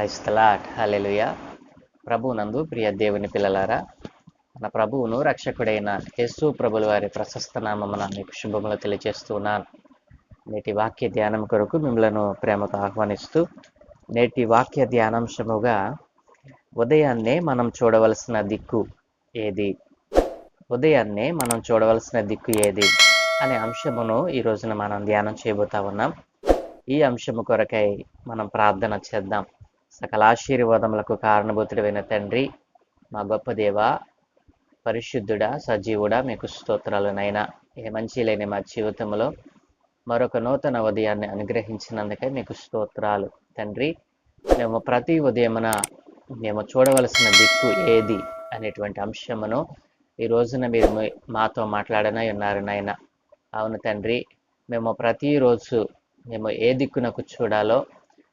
Praise the lord. హల్లెలూయా. ప్రభువునందు ప్రియ దేవుని పిల్లలారా, మన ప్రభువును రక్షకుడైన యేసు ప్రభుల వారి ప్రశస్త నామమున మీకు శుభములు తెలియజేస్తున్నాను. నేటి వాక్య ధ్యానం కొరకు మిమ్మలను ప్రేమతో ఆహ్వానిస్తూ, నేటి వాక్య ధ్యానాంశముగా ఉదయాన్నే మనం చూడవలసిన దిక్కు ఏది, ఉదయాన్నే మనం చూడవలసిన దిక్కు ఏది అనే అంశమును ఈ రోజున మనం ధ్యానం చేయబోతా ఉన్నాం. ఈ అంశము కొరకై మనం ప్రార్థన చేద్దాం. సకల ఆశీర్వాదములకు కారణభూతుడైన తండ్రి, మా గొప్ప దేవ, పరిశుద్ధుడా, సజీవుడా, మీకు స్తోత్రాలు నైనా. ఏ మంచి లేని మా జీవితంలో మరొక నూతన ఉదయాన్ని అనుగ్రహించినందుకే మీకు స్తోత్రాలు తండ్రి. మేము ప్రతి ఉదయమున మేము చూడవలసిన దిక్కు ఏది అనేటువంటి అంశమును ఈ రోజున మీరు మాతో మాట్లాడనై ఉన్నారు నాయన. అవును తండ్రి, మేము ప్రతిరోజు మేము ఏ దిక్కునకు చూడాలో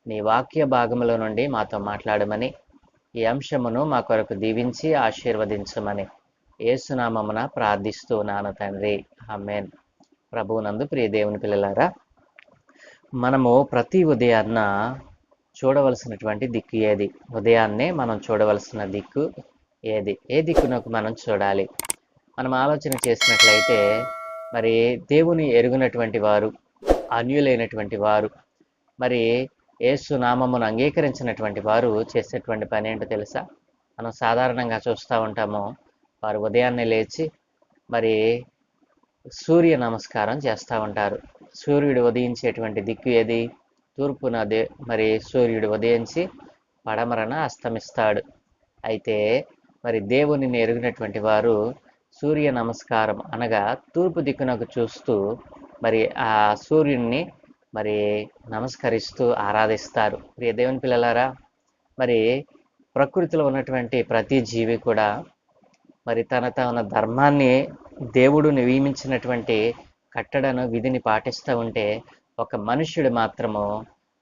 నీ వాక్య భాగముల నుండి మాతో మాట్లాడమని, ఈ అంశమును మా కొరకు దీవించి ఆశీర్వదించమని యేసునామమున ప్రార్థిస్తున్నాను తండ్రి. ఆమేన్. ప్రభువునందు ప్రియ దేవుని పిల్లలారా, మనము ప్రతి ఉదయాన్న చూడవలసినటువంటి దిక్కు ఏది, ఉదయాన్నే మనం చూడవలసిన దిక్కు ఏది, ఏ దిక్కునకు మనం చూడాలి. మనం ఆలోచన చేసినట్లయితే, మరి దేవుని ఎరుగునటువంటి వారు, అన్యులైనటువంటి వారు, మరి యేసు నామమును అంగీకరించినటువంటి వారు చేసేటువంటి పని ఏంటో తెలుసా? మనం సాధారణంగా చూస్తూ ఉంటాము, వారు ఉదయాన్నే లేచి మరి సూర్య నమస్కారం చేస్తూ ఉంటారు. సూర్యుడు ఉదయించేటువంటి దిక్కు ఏది? తూర్పున. మరి సూర్యుడు ఉదయించి పడమరన అస్తమిస్తాడు. అయితే మరి దేవునిని ఎరిగినటువంటి వారు సూర్య నమస్కారం అనగా తూర్పు దిక్కునకు చూస్తూ మరి ఆ సూర్యుడిని మరి నమస్కరిస్తూ ఆరాధిస్తారు. ప్రియ దేవుని పిల్లలారా, మరి ప్రకృతిలో ఉన్నటువంటి ప్రతి జీవి కూడా మరి తన ధర్మాన్ని, దేవుడు నియమించినటువంటి కట్టడను, విధిని పాటిస్తూ ఉంటే, ఒక మనుష్యుడు మాత్రము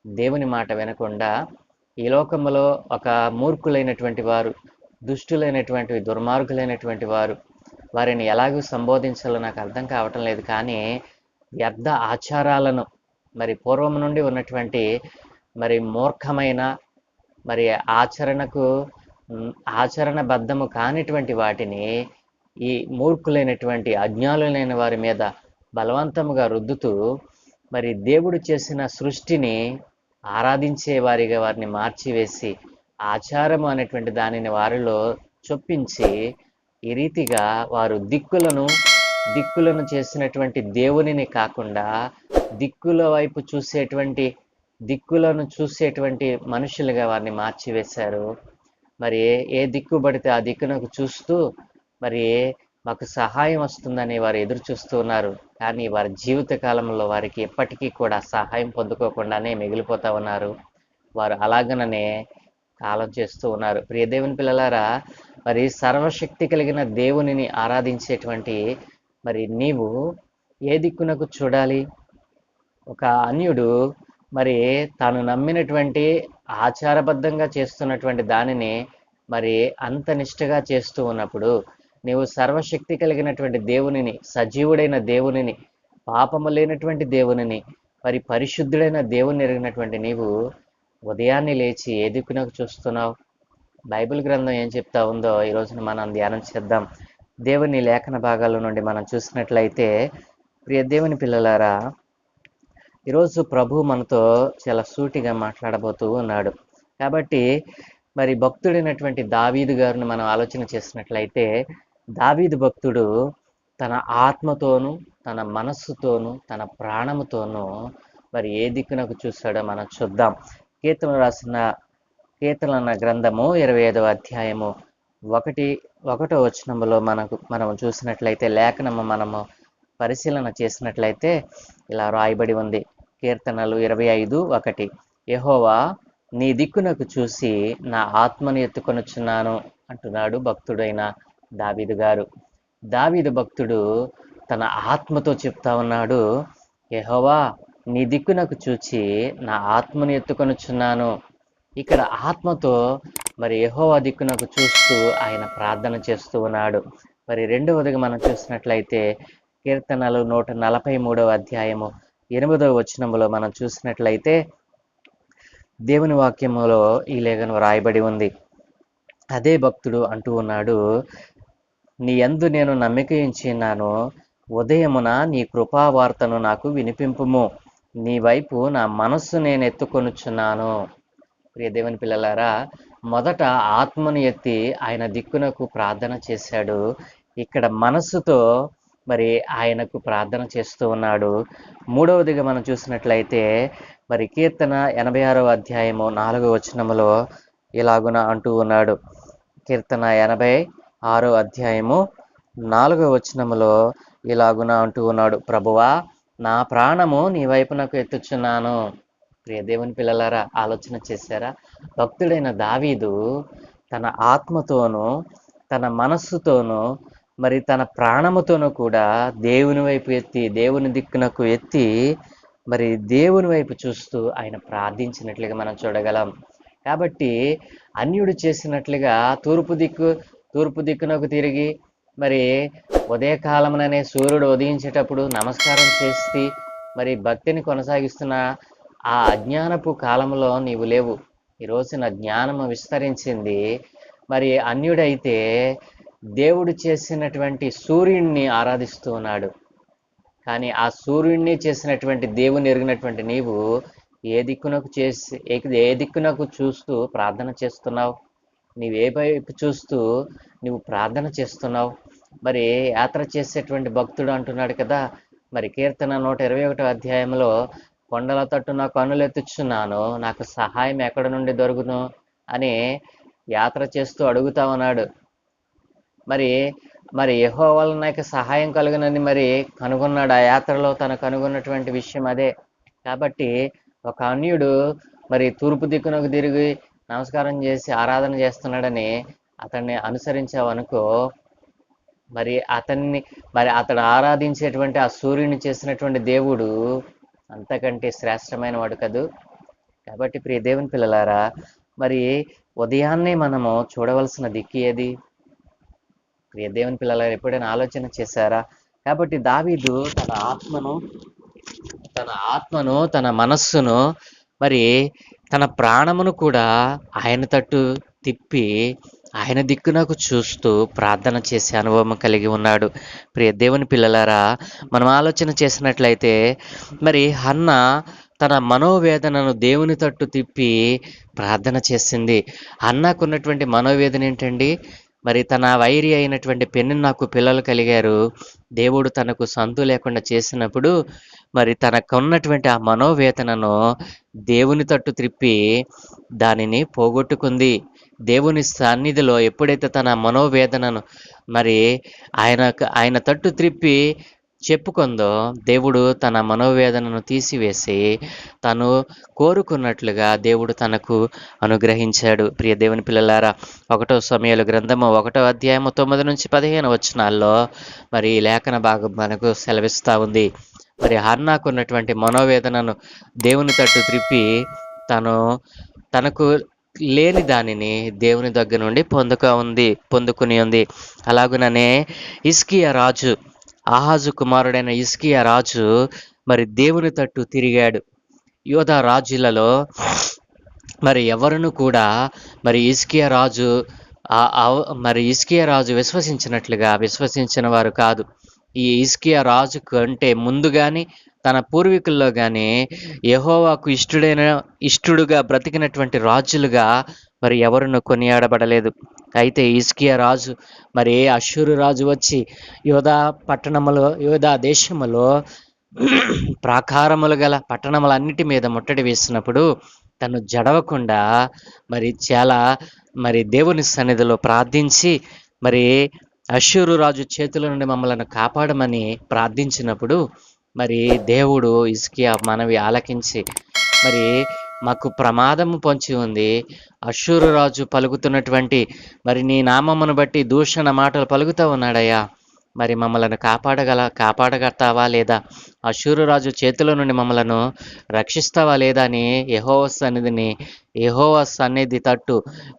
దేవుని మాట వినకుండా ఈ లోకములో ఒక మూర్ఖులైనటువంటి వారు, దుష్టులైనటువంటి, దుర్మార్గులైనటువంటి వారు, వారిని ఎలాగూ సంబోధించాలో నాకు అర్థం కావటం లేదు. కానీ వ్యర్థ ఆచారాలను, మరి పూర్వం నుండి ఉన్నటువంటి మరి మూర్ఖమైన, మరి ఆచరణబద్ధము కానిటువంటి వాటిని ఈ మూర్ఖులైనటువంటి, అజ్ఞానులైన వారి మీద బలవంతముగా రుద్దుతూ మరి దేవుడు చేసిన సృష్టిని ఆరాధించే వారిగా వారిని మార్చివేసి, ఆచారము అనేటువంటి దానిని వారిలో చొప్పించి, ఈ రీతిగా వారు దిక్కులను చేసినటువంటి దేవునిని కాకుండా దిక్కులను చూసేటువంటి మనుషులుగా వారిని మార్చివేశారు. మరి ఏ దిక్కు పడితే ఆ దిక్కునకు చూస్తూ మరి మాకు సహాయం వస్తుందని వారు ఎదురు చూస్తూ ఉన్నారు. కానీ వారి జీవిత కాలంలో వారికి ఎప్పటికీ కూడా సహాయం పొందుకోకుండానే మిగిలిపోతూ ఉన్నారు. వారు అలాగననే కాలం చేస్తూ ఉన్నారు. ప్రియ దేవుని పిల్లలారా, మరి సర్వశక్తి కలిగిన దేవునిని ఆరాధించేటువంటి మరి నీవు ఏ దిక్కునకు చూడాలి? ఒక అన్యుడు మరి తాను నమ్మినటువంటి, ఆచారబద్ధంగా చేస్తున్నటువంటి దానిని మరి అంత నిష్ఠగా చేస్తూ ఉన్నప్పుడు, నీవు సర్వశక్తి కలిగినటువంటి దేవునిని, సజీవుడైన దేవునిని, పాపము లేనటువంటి దేవునిని, మరి పరిశుద్ధుడైన దేవుని ఎరిగినటువంటి నీవు ఉదయాన్నే లేచి ఏ దిక్కునకు చూస్తున్నావు? బైబిల్ గ్రంథం ఏం చెప్తా ఉందో ఈ రోజున మనం ధ్యానం చేద్దాం. దేవుని లేఖన భాగాల నుండి మనం చూసినట్లయితే, ప్రియ దేవుని పిల్లలారా, ఈరోజు ప్రభు మనతో చాలా సూటిగా మాట్లాడబోతూ ఉన్నాడు. కాబట్టి మరి భక్తుడైనటువంటి దావీదు గారిని మనం ఆలోచన చేసినట్లయితే, దావీదు భక్తుడు తన ఆత్మతోనూ, తన మనస్సుతోనూ, తన ప్రాణముతోనూ మరి ఏ దిక్కునకు చూశాడో మనం చూద్దాం. కీర్తనల గ్రంథము 25వ అధ్యాయము 1వ వచనములో మనం చూసినట్లయితే, లేఖనము మనము పరిశీలన చేసినట్లయితే ఇలా రాయబడి ఉంది. కీర్తనలు 25:1, యెహోవా నీ దిక్కునకు చూసి నా ఆత్మను ఎత్తుకొనుచున్నాను అంటున్నాడు భక్తుడైన దావీదు గారు. దావీదు భక్తుడు తన ఆత్మతో చెప్తా ఉన్నాడు, యెహోవా నీ దిక్కునకు చూచి నా ఆత్మను ఎత్తుకొనుచున్నాను. ఇక్కడ ఆత్మతో మరి యెహోవా దిక్కునకు చూస్తూ ఆయన ప్రార్థన చేస్తూ ఉన్నాడు. మరి రెండవదిగా మనం చూసినట్లయితే, కీర్తనలు 143వ అధ్యాయము 8వ వచనములో మనం చూసినట్లయితే, దేవుని వాక్యములో ఈ లేఖనం రాయబడి ఉంది. అదే భక్తుడు అంటూ ఉన్నాడు, నీ యందు నేను నమ్మిక ఉంచినాను, ఉదయమున నీ కృపావార్తను నాకు వినిపింపుము, నీ వైపు నా మనస్సు నేను ఎత్తుకొనుచున్నాను. ప్రియ దేవుని పిల్లలారా, మొదట ఆత్మను ఎత్తి ఆయన దిక్కునకు ప్రార్థన చేశాడు. ఇక్కడ మనస్సుతో మరి ఆయనకు ప్రార్థన చేస్తూ ఉన్నాడు. మూడవదిగా మనం చూసినట్లయితే మరి కీర్తన 86వ అధ్యాయము 4వ వచనములో ఇలాగున అంటూ ఉన్నాడు. కీర్తన 86వ అధ్యాయము 4వ వచనములో ఇలాగున అంటూ ఉన్నాడు, ప్రభువా నా ప్రాణము నీ వైపునకు ఎత్తుచున్నాను. ప్రియ దేవుని పిల్లలారా, ఆలోచన చేశారా? భక్తుడైన దావీదు తన ఆత్మతోనూ తన మనస్సుతోనూ మరి తన ప్రాణముతోనూ కూడా దేవుని వైపు ఎత్తి, దేవుని దిక్కునకు ఎత్తి మరి దేవుని వైపు చూస్తూ ఆయన ప్రార్థించినట్లుగా మనం చూడగలం. కాబట్టి అన్యుడు చేసినట్లుగా తూర్పు దిక్కునకు తిరిగి మరి ఉదయకాలముననే సూర్యుడు ఉదయించేటప్పుడు నమస్కారం చేసి మరి భక్తిని కొనసాగిస్తున్న ఆ అజ్ఞానపు కాలంలో నీవు లేవు. ఈ రోజున జ్ఞానము విస్తరించింది. మరి అన్యుడైతే దేవుడు చేసినటువంటి సూర్యుడిని ఆరాధిస్తూ ఉన్నాడు. కానీ ఆ సూర్యుడిని చేసినటువంటి దేవుని ఎరిగినటువంటి నీవు ఏ దిక్కునకు చూస్తూ ప్రార్థన చేస్తున్నావు? నీవు ఏ వైపు చూస్తూ నువ్వు ప్రార్థన చేస్తున్నావు? మరి యాత్ర చేసేటువంటి భక్తుడు అంటున్నాడు కదా, మరి కీర్తన 121వ అధ్యాయంలో, కొండల తట్టు నా కన్నులు ఎత్తుచున్నాను, నాకు సహాయం ఎక్కడ నుండి దొరుకును అని యాత్ర చేస్తూ అడుగుతా ఉన్నాడు. మరి యెహోవా వలన నాకు సహాయం కలుగునని మరి కనుగొన్నాడు. ఆ యాత్రలో తను కనుగొన్నటువంటి విషయం అదే. కాబట్టి ఒక అన్యుడు మరి తూర్పు దిక్కునకు తిరిగి నమస్కారం చేసి ఆరాధన చేస్తున్నాడని అతన్ని అనుసరించావు అనుకో, మరి అతడు ఆరాధించేటువంటి ఆ సూర్యుని చేసినటువంటి దేవుడు అంతకంటే శ్రేష్టమైన వాడు కదూ. కాబట్టి ప్రియ దేవుని పిల్లలారా, మరి ఉదయాన్నే మనము చూడవలసిన దిక్కు ఏది? ప్రియ దేవుని పిల్లలారా, ఎప్పుడైనా ఆలోచన చేశారా? కాబట్టి దావీదు తన ఆత్మను తన మనస్సును మరి తన ప్రాణమును కూడా ఆయన తట్టు తిప్పి ఆయన దిక్కునకు చూస్తూ ప్రార్థన చేసే అనుభవం కలిగి ఉన్నాడు. ప్రియ దేవుని పిల్లలారా, మనం ఆలోచన చేసినట్లయితే మరి హన్న తన మనోవేదనను దేవుని తట్టు తిప్పి ప్రార్థన చేసింది. హన్నకున్నటువంటి మనోవేదన ఏంటండి? మరి తన వైరి అయినటువంటి పెనిన్నాకు పిల్లలు కలిగారు. దేవుడు తనకు సంతు లేకుండా చేసినప్పుడు మరి తనకున్నటువంటి ఆ మనోవేదనను దేవుని తట్టు త్రిప్పి దానిని పోగొట్టుకుంది. దేవుని సన్నిధిలో ఎప్పుడైతే తన మనోవేదనను మరి ఆయన తట్టు త్రిప్పి చెప్పుకుందో, దేవుడు తన మనోవేదనను తీసివేసి తను కోరుకున్నట్లుగా దేవుడు తనకు అనుగ్రహించాడు. ప్రియ దేవుని పిల్లలారా, 1 సమూయేలు గ్రంథము 1వ అధ్యాయము 9 నుంచి 15 వచనాల్లో మరి లేఖన భాగం మనకు సెలవిస్తూ ఉంది. మరి హన్నాకున్నటువంటి మనోవేదనను దేవుని తట్టు త్రిప్పి తనకు లేని దానిని దేవుని దగ్గర నుండి పొందుకుని ఉంది. అలాగుననే హిజ్కియా రాజు, ఆహాజు కుమారుడైన హిజ్కియా రాజు మరి దేవుని తట్టు తిరిగాడు. యూదా రాజులలో మరి ఎవరును కూడా మరి హిజ్కియా రాజు విశ్వసించిన వారు కాదు. ఈ హిజ్కియా రాజు కంటే ముందు కానీ తన పూర్వీకుల్లో కానీ యెహోవాకు ఇష్టుడుగా బ్రతికినటువంటి రాజులుగా మరి ఎవరును కొనియాడబడలేదు. అయితే హిజ్కియా రాజు మరి అష్షూరు రాజు వచ్చి యోధా దేశములో ప్రాకారములు గల పట్టణములన్నిటి మీద ముట్టడి వేసినప్పుడు తను జడవకుండా మరి దేవుని సన్నిధిలో ప్రార్థించి మరి అష్షూరు రాజు చేతుల నుండి మమ్మల్ని కాపాడమని ప్రార్థించినప్పుడు మరి దేవుడు హిజ్కియా మనవి ఆలకించి, మరి మాకు ప్రమాదము పొంచి ఉంది, అష్షూరు రాజు పలుకుతున్నటువంటి మరి నీ నామమును బట్టి దూషణ మాటలు పలుకుతూ ఉన్నాడయ్యా, మరి మమ్మల్ని కాపాడగతావా లేదా, అష్షూరు రాజు చేతిలో నుండి మమ్మలను రక్షిస్తావా లేదా అని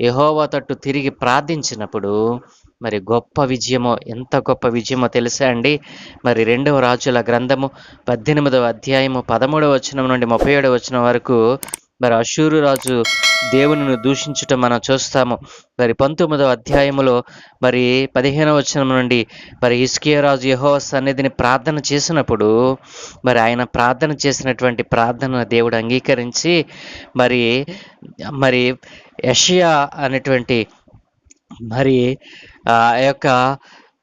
యెహోవా తట్టు తిరిగి ప్రార్థించినప్పుడు మరి ఎంత గొప్ప విజయమో తెలుసా అండి? మరి 2వ రాజుల గ్రంథము 18వ అధ్యాయము 13వ వచనం నుండి 37వ వచనం వరకు మరి అష్షూరు రాజు దేవునిని దూషించటం మనం చూస్తాము. మరి 19వ అధ్యాయములో మరి 15వ వచనం నుండి మరి హిజ్కియా రాజు యెహోవా సన్నిధిని ప్రార్థన చేసినప్పుడు మరి ఆయన ప్రార్థన చేసినటువంటి ప్రార్థన దేవుడు అంగీకరించి మరి మరి యెషయా అనేటువంటి మరి ఆ యొక్క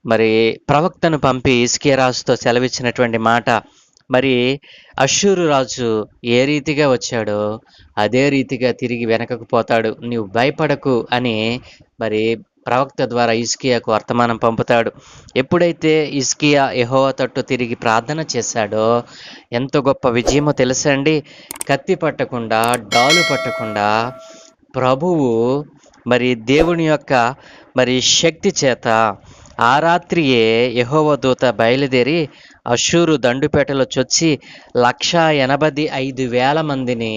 మరి ప్రవక్తను పంపి హిజ్కియా రాజుతో సెలవిచ్చినటువంటి మాట, మరి అష్షూరు రాజు ఏ రీతిగా వచ్చాడో అదే రీతిగా తిరిగి వెనకకు పోతాడు, నీవు భయపడకు అని మరి ప్రవక్త ద్వారా హిజ్కియాకు వర్తమానం పంపుతాడు. ఎప్పుడైతే హిజ్కియా యెహోవా తట్టు తిరిగి ప్రార్థన చేశాడో ఎంత గొప్ప విజయమో తెలుసండి. కత్తి పట్టకుండా, డాలు పట్టకుండా ప్రభువు మరి దేవుని యొక్క మరి శక్తి చేత ఆ రాత్రియే యెహోవా దూత బయలుదేరి అష్షూరు దండుపేటలో చొచ్చి 185,000 మందిని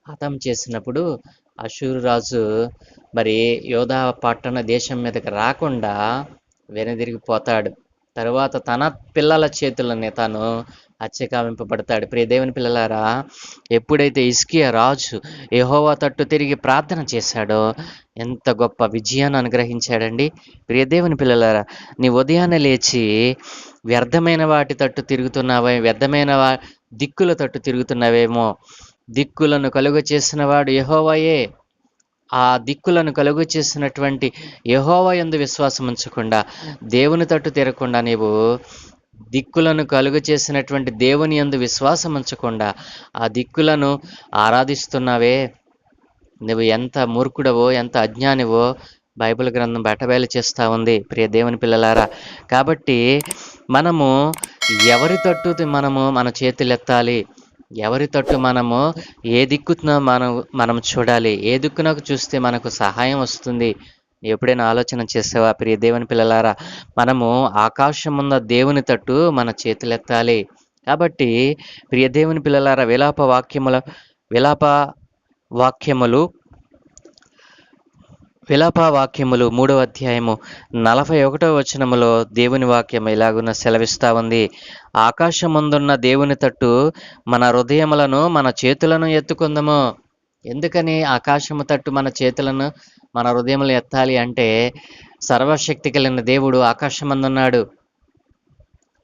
హతం చేసినప్పుడు అష్షూరు రాజు మరి యోధా పట్టణ దేశం మీదకి రాకుండా వెనుదిరిగిపోతాడు. తరువాత తన పిల్లల చేతులనే తాను హత్యకావింపబడతాడు. ప్రియ దేవుని పిల్లలారా, ఎప్పుడైతే హిజ్కియా రాజు యెహోవా తట్టు తిరిగి ప్రార్థన చేశాడో ఎంత గొప్ప విజయాన్ని అనుగ్రహించాడండి. ప్రియ దేవుని పిల్లలారా, నీ ఉదయాన్నే లేచి వ్యర్థమైన వాటి తట్టు తిరుగుతున్నావే, వ్యర్థమైన దిక్కుల తట్టు తిరుగుతున్నావేమో. దిక్కులను కలుగ చేసిన వాడు యెహోవాయే. ఆ దిక్కులను కలుగు చేసినటువంటి యెహోవా యందు విశ్వాసం ఉంచకుండా, దేవుని తట్టు తిరగకుండా, నీవు దిక్కులను కలుగు చేసినటువంటి దేవుని యందు విశ్వాసం ఉంచకుండా ఆ దిక్కులను ఆరాధిస్తున్నావే, నువ్వు ఎంత మూర్ఖుడవో, ఎంత అజ్ఞానివో బైబిల్ గ్రంథం బట్టబయలు చేస్తూ ఉంది. ప్రియ దేవుని పిల్లలారా, కాబట్టి మనము ఎవరి తట్టు మనము మన చేతులెత్తాలి, ఎవరి తట్టు మనము ఏ దిక్కున మనం చూడాలి, ఏ దిక్కునకు చూస్తే మనకు సహాయం వస్తుంది. ఎప్పుడైనా ఆలోచన చేసావా ప్రియ దేవుని పిల్లలారా? మనము ఆకాశమున్న దేవుని తట్టు మన చేతులెత్తాలి. కాబట్టి ప్రియ దేవుని పిల్లలారా, విలాప వాక్యములు 3వ అధ్యాయము 41వ వచనములో దేవుని వాక్యం ఇలాగున సెలవిస్తా ఉంది. ఆకాశమందున్న దేవుని తట్టు మన హృదయములను, మన చేతులను ఎత్తుకుందాము. ఎందుకని ఆకాశము తట్టు మన చేతులను, మన హృదయములు ఎత్తాలి అంటే, సర్వశక్తి కలిగిన దేవుడు ఆకాశమందున్నాడు.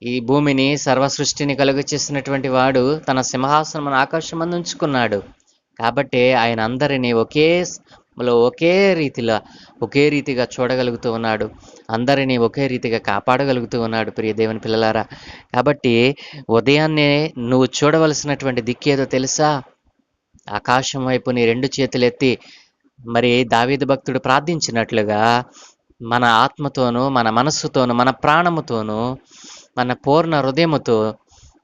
ఈ భూమిని, సర్వ సృష్టిని కలుగ చేసినటువంటి వాడు తన సింహాసనమును ఆకాశమందు ఉంచుకున్నాడు. కాబట్టి ఆయన అందరినీ ఒకే రీతిగా చూడగలుగుతూ ఉన్నాడు. అందరినీ ఒకే రీతిగా కాపాడగలుగుతూ ఉన్నాడు. ప్రియ దేవుని పిల్లలారా, కాబట్టి ఉదయాన్నే నువ్వు చూడవలసినటువంటి దిక్కేదో తెలుసా? ఆకాశం వైపు నీ 2 చేతులెత్తి మరి దావీదు భక్తుడు ప్రార్థించినట్లుగా మన ఆత్మతోనూ, మన మనస్సుతోనూ, మన ప్రాణముతోనూ, మన పూర్ణ హృదయముతో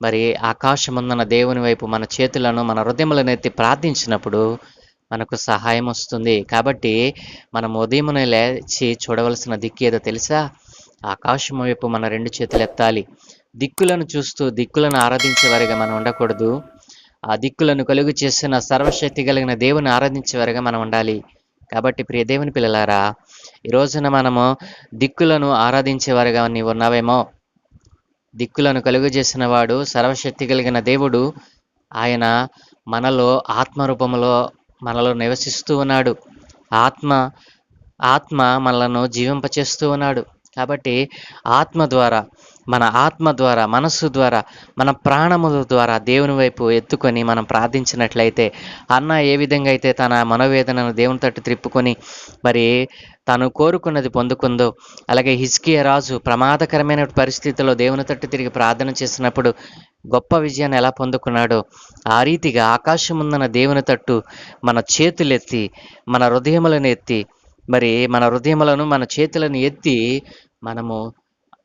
మరి ఆకాశముందున్న దేవుని వైపు మన చేతులను, మన హృదయములను ఎత్తి ప్రార్థించినప్పుడు మనకు సహాయం వస్తుంది. కాబట్టి మనం ఉదయమునే లేచి చూడవలసిన దిక్కు ఏదో తెలుసా? ఆకాశం వైపు మన 2 చేతులు ఎత్తాలి. దిక్కులను చూస్తూ దిక్కులను ఆరాధించేవారిగా మనం ఉండకూడదు. ఆ దిక్కులను కలుగు చేసిన సర్వశక్తి కలిగిన దేవుని ఆరాధించేవారిగా మనం ఉండాలి. కాబట్టి ప్రియ దేవుని పిల్లలారా, ఈ రోజున మనము దిక్కులను ఆరాధించేవారిగా నీవు ఉన్నావేమో. దిక్కులను కలుగు చేసిన వాడు సర్వశక్తి కలిగిన దేవుడు. ఆయన మనలో ఆత్మరూపములో మనలో నివసిస్తూ ఉన్నాడు. ఆత్మ మనలను జీవింపచేస్తూ ఉన్నాడు. కాబట్టి మన ఆత్మ ద్వారా, మనస్సు ద్వారా, మన ప్రాణముల ద్వారా దేవుని వైపు ఎత్తుకొని మనం ప్రార్థించినట్లయితే, అన్న ఏ విధంగా అయితే తన మనోవేదనను దేవుని తట్టు త్రిప్పుకొని మరి తాను కోరుకున్నది పొందుకుందో, అలాగే హిజ్కియా రాజు ప్రమాదకరమైన పరిస్థితుల్లో దేవుని తట్టు తిరిగి ప్రార్థన చేసినప్పుడు గొప్ప విజయాన్ని ఎలా పొందుకున్నాడో, ఆ రీతిగా ఆకాశముందున దేవుని తట్టు మన చేతులెత్తి, మన హృదయములను ఎత్తి, మరి మన హృదయములను, మన చేతులను ఎత్తి మనము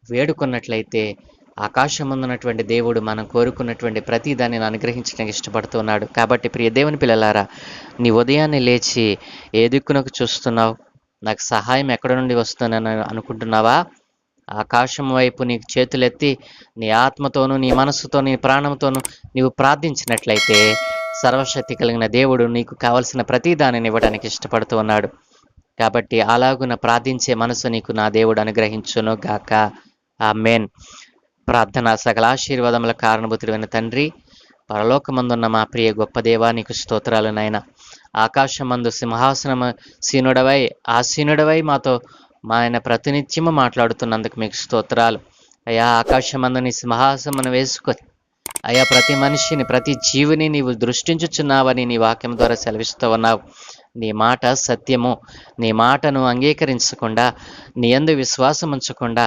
వేడుకున్నట్లయితే, ఆకాశముందున్నటువంటి దేవుడు మనం కోరుకున్నటువంటి ప్రతి దాన్ని అనుగ్రహించడానికి ఇష్టపడుతున్నాడు. కాబట్టి ప్రియ దేవుని పిల్లలారా, నీ ఉదయాన్నే లేచి ఏ దిక్కునకు చూస్తున్నావు? నాకు సహాయం ఎక్కడ నుండి వస్తుందని అనుకుంటున్నావా? ఆకాశం వైపు నీకు చేతులెత్తి నీ ఆత్మతోనూ, నీ మనస్సుతో, నీ ప్రాణంతోనూ నీవు ప్రార్థించినట్లయితే సర్వశక్తి కలిగిన దేవుడు నీకు కావలసిన ప్రతి దానిని ఇవ్వడానికి ఇష్టపడుతూ ఉన్నాడు. కాబట్టి అలాగున ప్రార్థించే మనసు నీకు నా దేవుడు అనుగ్రహించును గాక. ఆమేన్. ప్రార్థన. సకల ఆశీర్వాదముల కారణభూతుడైన తండ్రి, పరలోకమందున్న మా ప్రియ గొప్ప దేవా, నీకు స్తోత్రాలు నాయనా. ఆకాశమందు సింహాసనము సీనుడవై ఆసీనుడవై మాతో మా ఆయన ప్రతినిత్యము మాట్లాడుతున్నందుకు మీకు స్తోత్రాలు అయ్యా. ఆకాశమందు నీ సింహాసనమును వేసుకొని అయ్యా ప్రతి మనిషిని ప్రతి జీవిని నీవు దృష్టించుచున్నావని నీ వాక్యం ద్వారా సెలవిస్తూ ఉన్నావు. నీ మాట సత్యము. నీ మాటను అంగీకరించకుండా నీ యందు విశ్వాసం ఉంచకుండా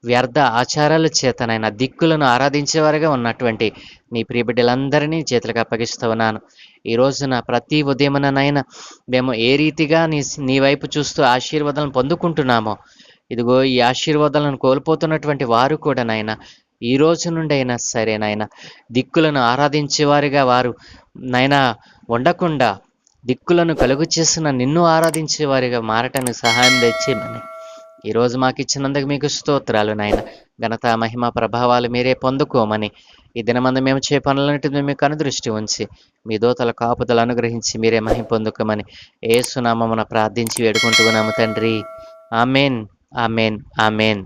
వ్యర్థ ఆచారాల చేతనైనా దిక్కులను ఆరాధించేవారుగా ఉన్నటువంటి నీ ప్రియబిడ్డలందరినీ చేతులకు అప్పగిస్తూ ఉన్నాను. ఈ రోజున ప్రతి ఉదయముననైనా మేము ఏ రీతిగా నీ వైపు చూస్తూ ఆశీర్వాదాలను పొందుకుంటున్నామో, ఇదిగో ఈ ఆశీర్వాదాలను కోల్పోతున్నటువంటి వారు కూడా నాయన ఈ రోజు నుండి అయినా సరే నాయన దిక్కులను ఆరాధించేవారుగా వారు నైనా ఉండకుండా దిక్కులను కలుగు చేసిన నిన్ను ఆరాధించేవారిగా మారటానికి సహాయం తెచ్చేయమని ఈరోజు మాకు ఇచ్చినందుకు మీకు స్తోత్రాలు నాయన. ఘనత మహిమ ప్రభావాలు మీరే పొందుకోమని ఈ దినమందు మేము చే పనులన్నింటినీ మీకు అనుదృష్టి ఉంచి మీ దోతల కాపుదలు అనుగ్రహించి మీరే మహిమ పొందుకోమని యేసు నామమున ప్రార్థించి వేడుకుంటున్నాము తండ్రి. Amen, amen, amen.